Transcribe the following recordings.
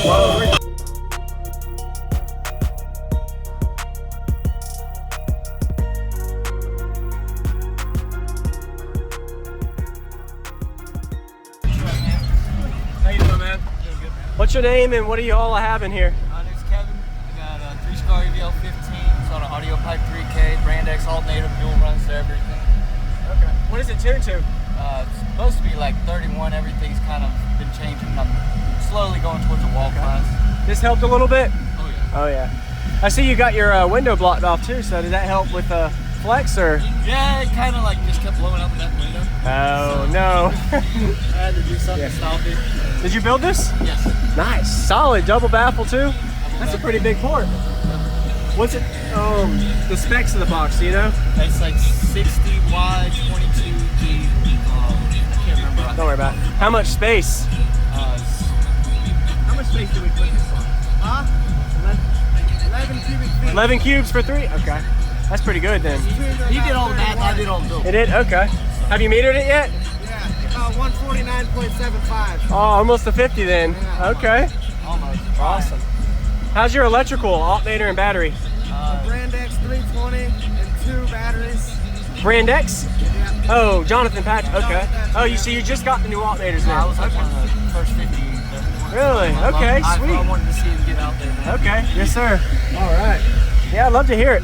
How you doing, man? Doing good, man. What's your name and what are you all having here? My name's Kevin. We got a 3 Skar EVL15. It's on an Audiopipe 3K, brand X alternator, dual runs to everything. Okay. What is it tuned to? It's supposed to be like 31. Everything's kind of been changing. I'm slowly going towards a wall class. This helped a little bit? Oh yeah. Oh yeah. I see you got your window blocked off too, so did that help with flex or? Yeah, it kind of like just kept blowing up in that window. Oh, so, no. I had to do something to stop it. Did you build this? Yes. Nice, solid, double baffle too? That's a pretty big port. What's it, the specs of the box, do you know? It's like 60 wide, 22 deep. I can't remember. Don't worry about it. How much space? How much space do we put this on? 11 cubic feet. 11 cubes for 3? Okay. That's pretty good then. He did all the math, I did all the build. It did? Okay. Have you metered it yet? Yeah, 149.75. Oh, almost a 50 then. Yeah. Okay. Almost. Awesome. How's your electrical, alternator and battery? Brand X 320 and 2 batteries. Brand X? Yeah. Oh, Jonathan Patch. Okay. Oh, you see, you just got the new alternators I now. was like one of the first 50. Really? Okay, sweet. I wanted to see him get out there, man. Okay. Yes, sir. All right. Yeah, I'd love to hear it.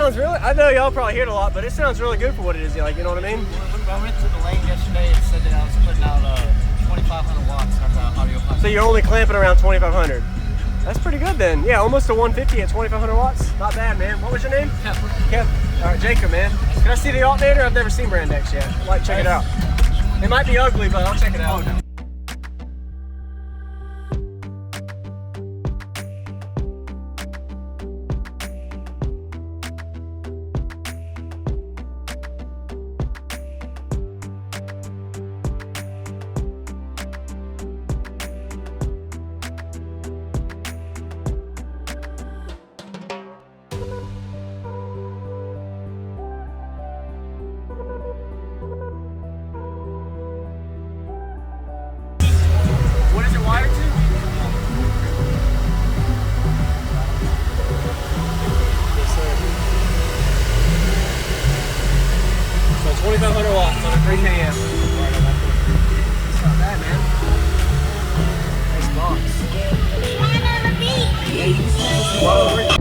sounds really, I know y'all probably hear it a lot, but it sounds really good for what it is, like, you know what I mean? When I went to the lane yesterday, it said that I was putting out 2,500 watts on the Audiopipe. So you're only clamping around 2,500. That's pretty good then. Yeah, almost a 150 at 2,500 watts. Not bad, man. What was your name? Kev. All right, Jacob, man. Can I see the alternator? I've never seen Brand X yet. I'd like to check it out. It might be ugly, but I'll check it out. Oh, no. What is it wired to? So 2,500 watts on a 3K amp. It's not bad, man. Nice box. Whoa.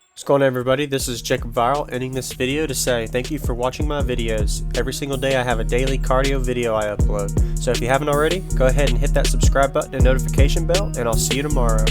What's going on, everybody? This is JacobViral ending this video to say thank you for watching my videos. Every single day I have a daily cardio video I upload. So if you haven't already, go ahead and hit that subscribe button and notification bell, and I'll see you tomorrow.